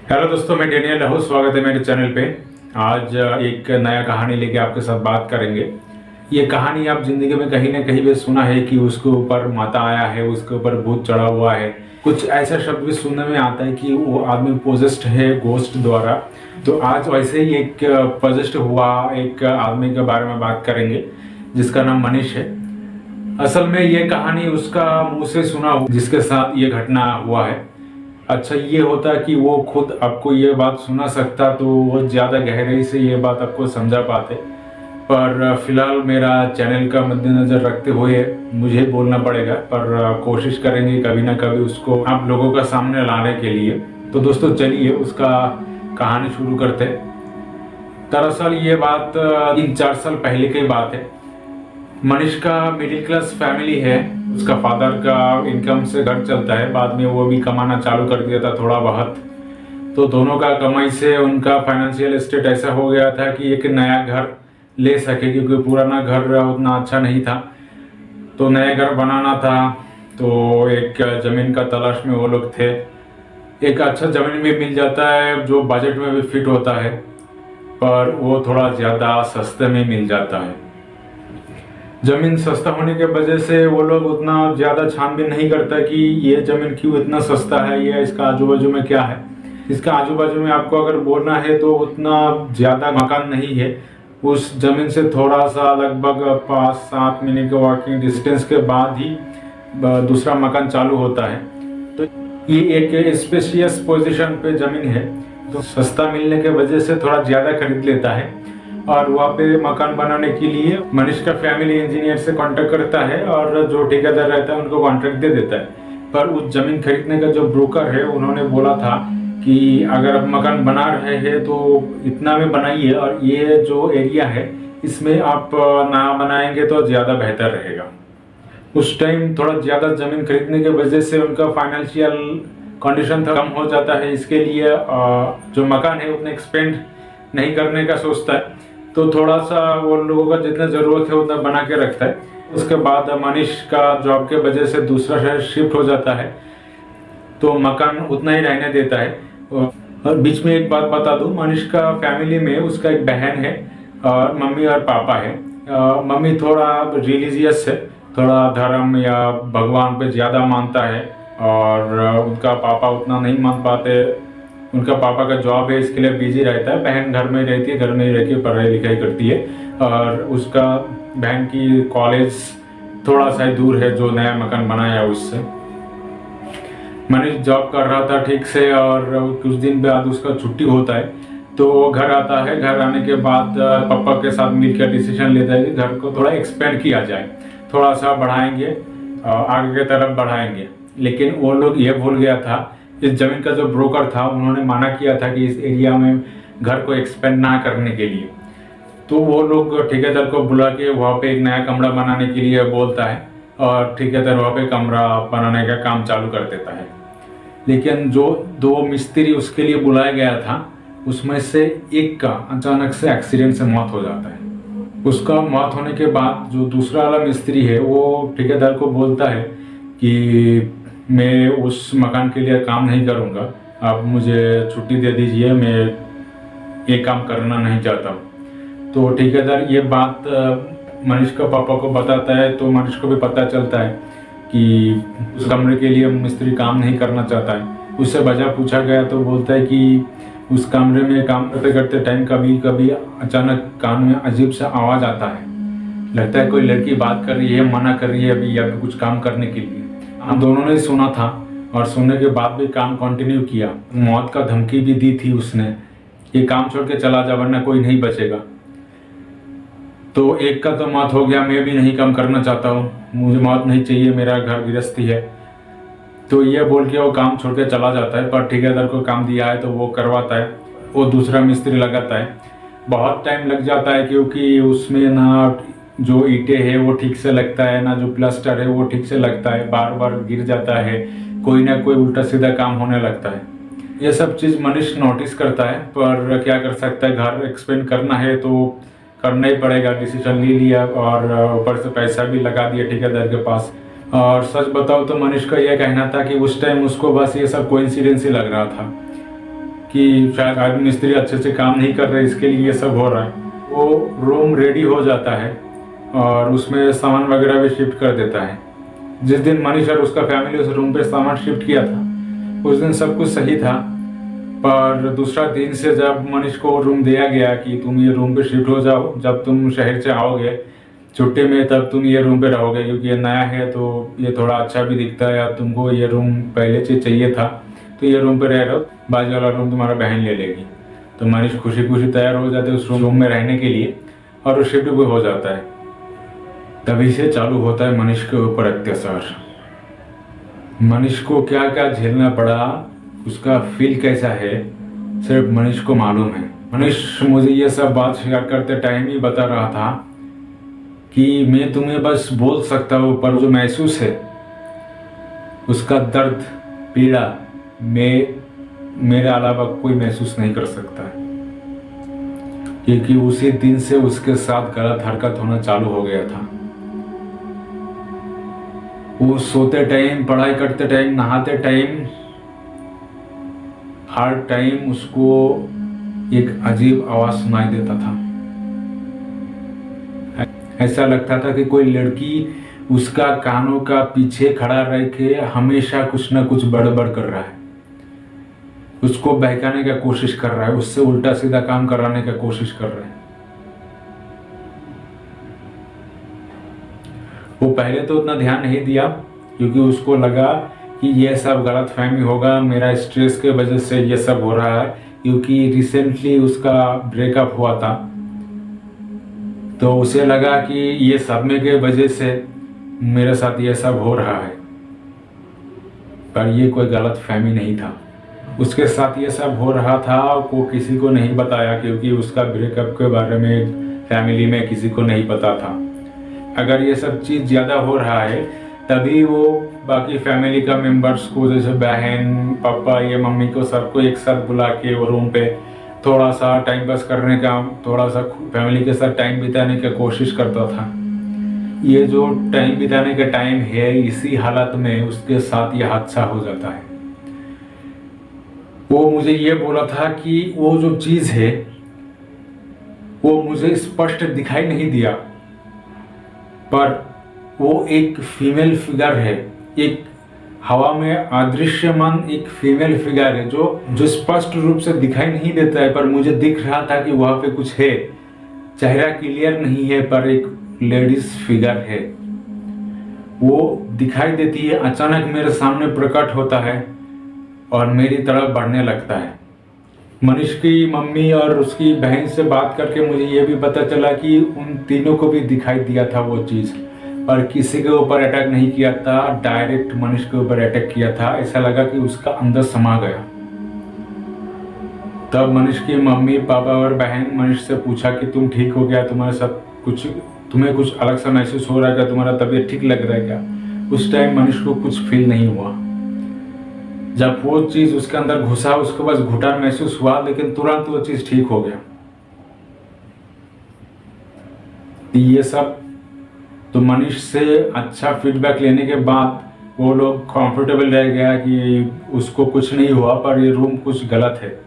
Hello दोस्तों, मैं Daniel Rahul. स्वागत है मेरे चैनल पे। आज एक नया कहानी लेके आपके साथ बात करेंगे। ये कहानी आप जिंदगी में कहीं ना कहीं भी सुना है कि उसके ऊपर माता आया है, उसके ऊपर भूत चढ़ा हुआ है। कुछ ऐसा शब्द भी सुनने में आता है कि वो आदमी पोजेस्ड है गोस्ट द्वारा। तो आज वैसे ही एक पोजेस्ड हुआ एक आदमी के बारे में बात करेंगे जिसका नाम मनीष है। असल में ये कहानी उसका मुंह से सुना हो जिसके साथ ये घटना हुआ है। अच्छा, ये होता कि वो खुद आपको ये बात सुना सकता तो वो ज़्यादा गहराई से ये बात आपको समझा पाते। पर फिलहाल मेरा चैनल का मद्देनज़र रखते हुए मुझे बोलना पड़ेगा, पर कोशिश करेंगे कभी ना कभी उसको आप लोगों का सामने लाने के लिए। तो दोस्तों चलिए उसका कहानी शुरू करते। दरअसल ये बात 3-4 साल पहले की बात है। मनीष का मिडिल क्लास फैमिली है। उसका फादर का इनकम से घर चलता है, बाद में वो भी कमाना चालू कर दिया था थोड़ा बहुत। तो दोनों का कमाई से उनका फाइनेंशियल स्टेट ऐसा हो गया था कि एक नया घर ले सके, क्योंकि पुराना घर उतना अच्छा नहीं था। तो नया घर बनाना था, तो एक ज़मीन का तलाश में वो लोग थे। एक अच्छा ज़मीन भी मिल जाता है जो बजट में भी फिट होता है, पर वो थोड़ा ज़्यादा सस्ते में मिल जाता है। जमीन सस्ता होने के वजह से वो लोग उतना ज़्यादा छानबीन नहीं करता कि ये ज़मीन क्यों इतना सस्ता है या इसका आजू बाजू में क्या है। इसका आजू बाजू में आपको अगर बोलना है तो उतना ज़्यादा मकान नहीं है। उस ज़मीन से थोड़ा सा लगभग 5-7 मिनट के वॉकिंग डिस्टेंस के बाद ही दूसरा मकान चालू होता है। तो ये एक स्पेशियस पोजीशन पे ज़मीन है, तो सस्ता मिलने के वजह से थोड़ा ज़्यादा खरीद लेता है। और वहाँ पे मकान बनाने के लिए मनीष का फैमिली इंजीनियर से कांटेक्ट करता है और जो ठेकेदार रहता है उनको कॉन्ट्रैक्ट दे देता है। पर उस जमीन खरीदने का जो ब्रोकर है उन्होंने बोला था कि अगर आप मकान बना रहे हैं तो इतना में बनाइए, और ये जो एरिया है इसमें आप ना बनाएंगे तो ज़्यादा बेहतर रहेगा। उस टाइम थोड़ा ज़्यादा ज़मीन खरीदने की वजह से उनका फाइनेंशियल कंडीशन कम हो जाता है, इसके लिए जो मकान है उतने एक्सपेंड नहीं करने का सोचता है। तो थोड़ा सा वो लोगों का जितना ज़रूरत है उतना बना के रखता है। उसके बाद मनीष का जॉब के वजह से दूसरा शहर शिफ्ट हो जाता है, तो मकान उतना ही रहने देता है। और बीच में एक बात बता दूं, मनीष का फैमिली में उसका एक बहन है और मम्मी और पापा है। मम्मी थोड़ा रिलीजियस है, थोड़ा धर्म या भगवान पे ज़्यादा मानता है, और उनका पापा उतना नहीं मान पाते। उनका पापा का जॉब है, इसके लिए बिजी रहता है। बहन घर में रहती है, घर में ही रह के पढ़ाई लिखाई करती है। और उसका बहन की कॉलेज थोड़ा सा ही दूर है जो नया मकान बनाया उससे। मनीष जॉब कर रहा था ठीक से, और कुछ दिन बाद उसका छुट्टी होता है तो वो घर आता है। घर आने के बाद पापा के साथ मिलकर डिसीजन लेता है कि घर को थोड़ा एक्सपेंड किया जाए, थोड़ा सा बढ़ाएंगे, आगे की तरफ बढ़ाएंगे। लेकिन वो लोग ये भूल गया था, इस जमीन का जो ब्रोकर था उन्होंने मना किया था कि इस एरिया में घर को एक्सपेंड ना करने के लिए। तो वो लोग ठेकेदार को बुला के वहाँ पे एक नया कमरा बनाने के लिए बोलता है, और ठेकेदार वहाँ पे कमरा बनाने का काम चालू कर देता है। लेकिन जो 2 मिस्त्री उसके लिए बुलाया गया था उसमें से एक का अचानक से एक्सीडेंट से मौत हो जाता है। उसका मौत होने के बाद जो दूसरा वाला मिस्त्री है वो ठेकेदार को बोलता है कि मैं उस मकान के लिए काम नहीं करूँगा, आप मुझे छुट्टी दे दीजिए, मैं ये काम करना नहीं चाहता हूँ। तो ठेकेदार ये बात मनीष का पापा को बताता है, तो मनीष को भी पता चलता है कि उस कमरे के लिए मिस्त्री काम नहीं करना चाहता है। उससे वजह पूछा गया तो बोलता है कि उस कमरे में काम करते करते टाइम कभी कभी अचानक कान में अजीब सा आवाज़ आता है, लगता है कोई लड़की बात कर रही है, मना कर रही है अभी या कुछ काम करने के लिए। हम दोनों ने सुना था और सुनने के बाद भी काम कंटिन्यू किया। मौत का धमकी भी दी थी उसने, ये काम छोड़ के चला जा वरना कोई नहीं बचेगा। तो एक का तो मौत हो गया, मैं भी नहीं काम करना चाहता हूँ, मुझे मौत नहीं चाहिए, मेरा घर गृहस्थी है। तो ये बोल के वो काम छोड़ के चला जाता है। पर ठेकेदार को काम दिया है तो वो करवाता है, वो दूसरा मिस्त्री लगाता है। बहुत टाइम लग जाता है क्योंकि उसमें ना जो ईंटें है वो ठीक से लगता है, ना जो प्लास्टर है वो ठीक से लगता है, बार बार गिर जाता है, कोई ना कोई उल्टा सीधा काम होने लगता है। ये सब चीज़ मनीष नोटिस करता है, पर क्या कर सकता है, घर एक्सपेंड करना है तो करना ही पड़ेगा। डिसीजन ले लिया और ऊपर से पैसा भी लगा दिया ठेकेदार के पास। और सच बताओ तो मनीष का यह कहना था कि उस टाइम उसको बस ये सब कोइंसिडेंस ही लग रहा था कि शायद आदमी मिस्त्री अच्छे से काम नहीं कर रहे, इसके लिए ये सब हो रहा है। वो रूम रेडी हो जाता है और उसमें सामान वगैरह भी शिफ्ट कर देता है। जिस दिन मनीष और उसका फैमिली उस रूम पे सामान शिफ्ट किया था उस दिन सब कुछ सही था, पर दूसरा दिन से जब मनीष को रूम दिया गया कि तुम ये रूम पे शिफ्ट हो जाओ, जब तुम शहर से आओगे छुट्टी में तब तुम ये रूम पे रहोगे, क्योंकि ये नया है तो ये थोड़ा अच्छा भी दिखता है, अब तुमको ये रूम पहले से चाहिए था तो ये रूम पे रह रहो, बाजू वाला रूम तुम्हारा बहन ले लेगी। तो मनीष खुशी खुशी तैयार हो जाते उस रूम में रहने के लिए और वो शिफ्ट भी हो जाता है। तभी से चालू होता है मनीष के ऊपर अत्याचार। मनीष को क्या क्या झेलना पड़ा, उसका फील कैसा है, सिर्फ मनीष को मालूम है। मनीष मुझे ये सब बात शेयर करते टाइम ही बता रहा था कि मैं तुम्हें बस बोल सकता हूँ, पर जो महसूस है उसका दर्द पीड़ा मेरे अलावा कोई महसूस नहीं कर सकता है, क्योंकि उसी दिन से उसके साथ गलत हरकत होना चालू हो गया था। वो सोते टाइम, पढ़ाई करते टाइम, नहाते टाइम, हर टाइम उसको एक अजीब आवाज सुनाई देता था। ऐसा लगता था कि कोई लड़की उसका कानों का पीछे खड़ा रह के हमेशा कुछ ना कुछ बड़बड़ कर रहा है, उसको बहकाने का कोशिश कर रहा है, उससे उल्टा सीधा काम कराने का कोशिश कर रहा है। वो पहले तो उतना ध्यान नहीं दिया क्योंकि उसको लगा कि ये सब गलत फहमी होगा, मेरा स्ट्रेस के वजह से ये सब हो रहा है, क्योंकि रिसेंटली उसका ब्रेकअप हुआ था। तो उसे लगा कि ये सदमे के वजह से मेरे साथ ये सब हो रहा है, पर ये कोई गलत फहमी नहीं था। उसके साथ ये सब हो रहा था, वो किसी को नहीं बताया क्योंकि उसका ब्रेकअप के बारे में फैमिली में किसी को नहीं पता था। अगर ये सब चीज़ ज़्यादा हो रहा है तभी वो बाकी फैमिली का मेंबर्स को, जैसे बहन, पापा, ये मम्मी को, सबको एक साथ बुला के वो रूम पे थोड़ा सा टाइम पास करने का, थोड़ा सा फैमिली के साथ टाइम बिताने की कोशिश करता था। ये जो टाइम बिताने का टाइम है, इसी हालत में उसके साथ ये हादसा हो जाता है। वो मुझे ये बोला था कि वो जो चीज़ है वो मुझे स्पष्ट दिखाई नहीं दिया, पर वो एक फीमेल फिगर है, एक हवा में अदृश्यमान एक फीमेल फिगर है जो स्पष्ट रूप से दिखाई नहीं देता है, पर मुझे दिख रहा था कि वहां पे कुछ है। चेहरा क्लियर नहीं है पर एक लेडीज फिगर है, वो दिखाई देती है, अचानक मेरे सामने प्रकट होता है और मेरी तरफ बढ़ने लगता है। मनीष की मम्मी और उसकी बहन से बात करके मुझे ये भी पता चला कि उन तीनों को भी दिखाई दिया था वो चीज़, पर किसी के ऊपर अटैक नहीं किया था, डायरेक्ट मनीष के ऊपर अटैक किया था। ऐसा लगा कि उसका अंदर समा गया। तब मनीष की मम्मी, पापा और बहन मनीष से पूछा कि तुम ठीक हो गया, तुम्हारे साथ तुम्हें कुछ अलग सा महसूस हो रहा है क्या, तुम्हारा तबीयत ठीक लग रहा है क्या? उस टाइम मनीष को कुछ फील नहीं हुआ। जब वो चीज उसके अंदर घुसा उसको बस घुटन महसूस हुआ, लेकिन तुरंत वो चीज ठीक हो गया। ये सब तो मनीष से अच्छा फीडबैक लेने के बाद वो लोग कंफर्टेबल रह गया कि उसको कुछ नहीं हुआ, पर ये रूम कुछ गलत है,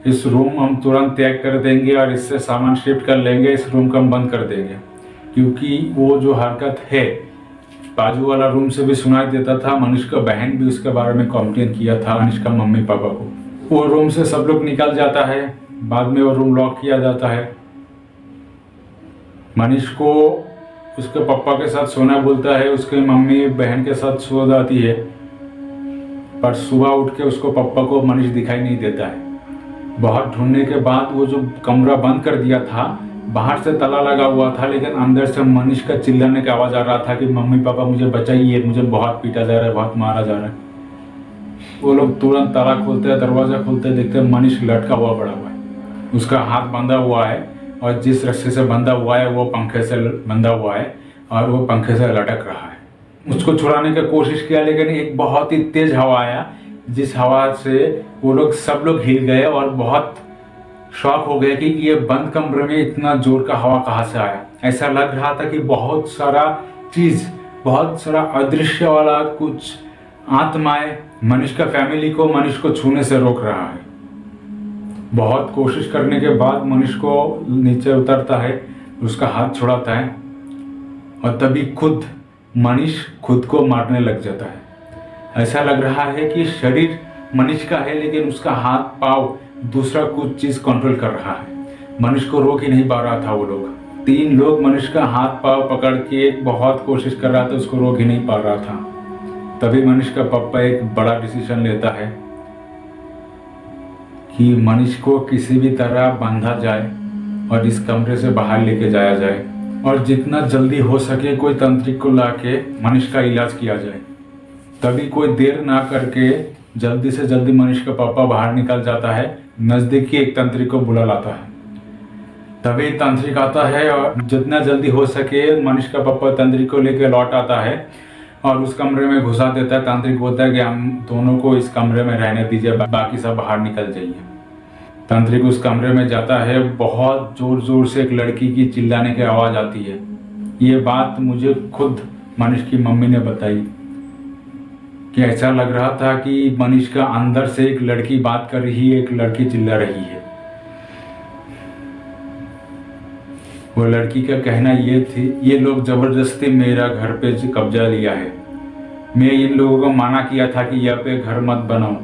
इस रूम हम तुरंत त्याग कर देंगे और इससे सामान शिफ्ट कर लेंगे, इस रूम को हम बंद कर देंगे। क्योंकि वो जो हरकत है बाजू वाला रूम से भी सुनाई देता था। मनीष का बहन भी उसके बारे में कंप्लेन किया था मनीष का मम्मी पापा को। वो रूम से सब लोग निकल जाता है, बाद में वो रूम लॉक किया जाता है। मनीष को उसके पापा के साथ सोना बोलता है, उसके मम्मी बहन के साथ सो जाती है, पर सुबह उठ के उसको पापा को मनीष दिखाई नहीं देता है। बहुत ढूंढने के बाद वो जो कमरा बंद कर दिया था, बाहर से ताला लगा हुआ था, लेकिन अंदर से मनीष का चिल्लाने का आवाज आ रहा था कि मम्मी पापा मुझे बचाइए, मुझे बहुत पीटा जा रहा है, बहुत मारा जा रहा है। वो लोग तुरंत ताला खोलते हैं, दरवाजा खोलते हैं, देखते हैं मनीष लटका हुआ पड़ा हुआ है, उसका हाथ बंधा हुआ है और जिस रस्से से बंधा हुआ है वो पंखे से बंधा हुआ है और वो पंखे से लटक रहा है। उसको छुड़ाने की कोशिश किया, लेकिन एक बहुत ही तेज हवा आया, जिस हवा से वो लोग सब लोग हिल गए और बहुत शॉक हो गए कि ये बंद कमरे में इतना जोर का हवा कहाँ से आया। ऐसा लग रहा था कि बहुत सारा चीज, बहुत सारा अदृश्य वाला कुछ आत्माएं मनीष का फैमिली को, मनीष को छूने से रोक रहा है। बहुत कोशिश करने के बाद मनीष को नीचे उतरता है, उसका हाथ छुड़ाता है और तभी खुद मनीष खुद को मारने लग जाता है। ऐसा लग रहा है कि शरीर मनीष का है लेकिन उसका हाथ पाँव दूसरा कुछ चीज कंट्रोल कर रहा है। मनीष को रोक ही नहीं पा रहा था। वो लोग 3 लोग मनीष का हाथ पाँव पकड़ के बहुत कोशिश कर रहा था, उसको रोक ही नहीं पा रहा था। तभी मनीष का पापा एक बड़ा डिसीजन लेता है कि मनीष को किसी भी तरह बांधा जाए और इस कमरे से बाहर लेके जाया जाए और जितना जल्दी हो सके कोई तांत्रिक को लाके मनीष का इलाज किया जाए। तभी कोई देर ना करके जल्दी से जल्दी मनीष का पापा बाहर निकल जाता है, नजदीकी एक तांत्रिक को बुला लाता है। तभी तांत्रिक आता है और जितना जल्दी हो सके मनीष का पापा तांत्रिक को लेकर लौट आता है और उस कमरे में घुसा देता है। तांत्रिक बोलता है कि हम दोनों को इस कमरे में रहने दीजिए, बाकी सब बाहर निकल जाइए। तांत्रिक उस कमरे में जाता है, बहुत जोर जोर से एक लड़की की चिल्लाने की आवाज आती है। ये बात मुझे खुद मनीष की मम्मी ने बताई कि ऐसा लग रहा था कि मनीष का अंदर से एक लड़की बात कर रही है, एक लड़की चिल्ला रही है। वो लड़की का कहना ये थी, ये लोग जबरदस्ती मेरा घर पे कब्जा लिया है। मैं इन लोगों को मना किया था कि यहाँ पे घर मत बनाओ,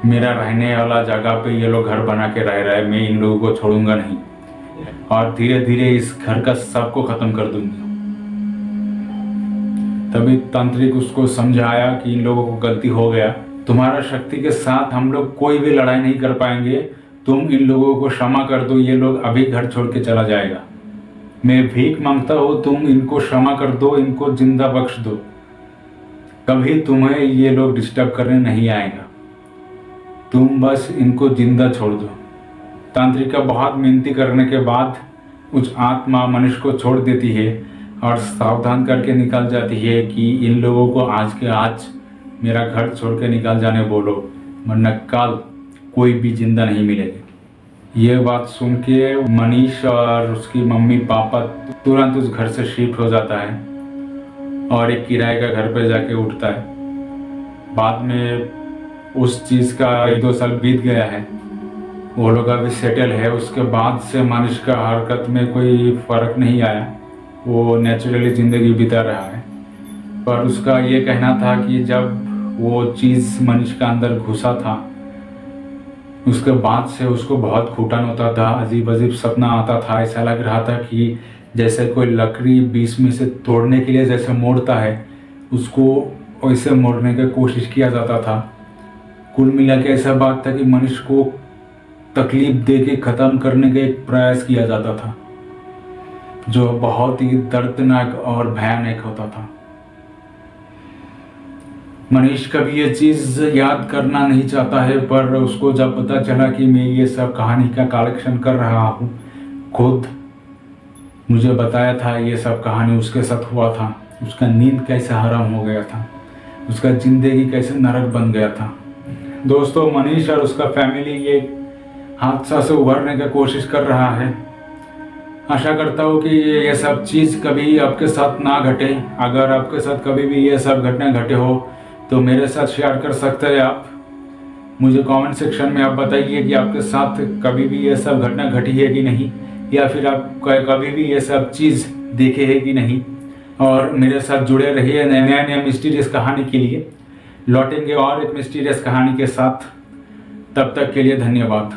मेरा रहने वाला जगह पे ये लोग घर बना के रह रहा है, मैं इन लोगों को छोड़ूंगा नहीं और धीरे धीरे इस घर का सबको खत्म कर दूंगी। तभी तांत्रिक उसको समझाया कि इन लोगों को गलती हो गया, तुम्हारा शक्ति के साथ हम लोग कोई भी लड़ाई नहीं कर पाएंगे, तुम इन लोगों को क्षमा कर दो, ये लोग अभी घर छोड़ के चला जाएगा। मैं भीख मांगता हूँ, तुम इनको क्षमा कर दो, इनको जिंदा बख्श दो, कभी तुम्हें ये लोग डिस्टर्ब करने नहीं आएगा, तुम बस इनको जिंदा छोड़ दो। तांत्रिक का बहुत मिनती करने के बाद उस आत्मा मनुष्य को छोड़ देती है और सावधान करके निकल जाती है कि इन लोगों को आज के आज मेरा घर छोड़ के निकल जाने बोलो, वरना कल कोई भी जिंदा नहीं मिलेगा। ये बात सुन के मनीष और उसकी मम्मी पापा तुरंत उस घर से शिफ्ट हो जाता है और एक किराए का घर पे जाके उठता है। बाद में उस चीज़ का 1-2 साल बीत गया है, वो लोग अभी सेटल है। उसके बाद से मनीष का हरकत में कोई फ़र्क नहीं आया, वो नेचुरली ज़िंदगी बिता रहा है। पर उसका ये कहना था कि जब वो चीज़ मनीष का अंदर घुसा था उसके बाद से उसको बहुत घुटन होता था, अजीब अजीब सपना आता था। ऐसा लग रहा था कि जैसे कोई लकड़ी बीच में से तोड़ने के लिए जैसे मोड़ता है, उसको वैसे मोड़ने की कोशिश किया जाता था। कुल मिला के ऐसा बात था कि मनुष्य को तकलीफ दे के ख़त्म करने का एक प्रयास किया जाता था, जो बहुत ही दर्दनाक और भयानक होता था। मनीष कभी ये चीज़ याद करना नहीं चाहता है, पर उसको जब पता चला कि मैं ये सब कहानी का कलेक्शन कर रहा हूँ, खुद मुझे बताया था ये सब कहानी उसके साथ हुआ था, उसका नींद कैसे हराम हो गया था, उसका ज़िंदगी कैसे नरक बन गया था। दोस्तों, मनीष और उसका फैमिली ये हादसा से उभरने की कोशिश कर रहा है। आशा करता हूँ कि ये सब चीज़ कभी आपके साथ ना घटे। अगर आपके साथ कभी भी ये सब घटना घटे हो तो मेरे साथ शेयर कर सकते हैं आप। मुझे कमेंट सेक्शन में आप बताइए कि आपके साथ कभी भी ये सब घटना घटी है कि नहीं, या फिर आप कभी भी ये सब चीज़ देखे है कि नहीं। और मेरे साथ जुड़े रहिए नए मिस्टीरियस कहानी के लिए। लौटेंगे और एक मिस्टीरियस कहानी के साथ, तब तक के लिए धन्यवाद।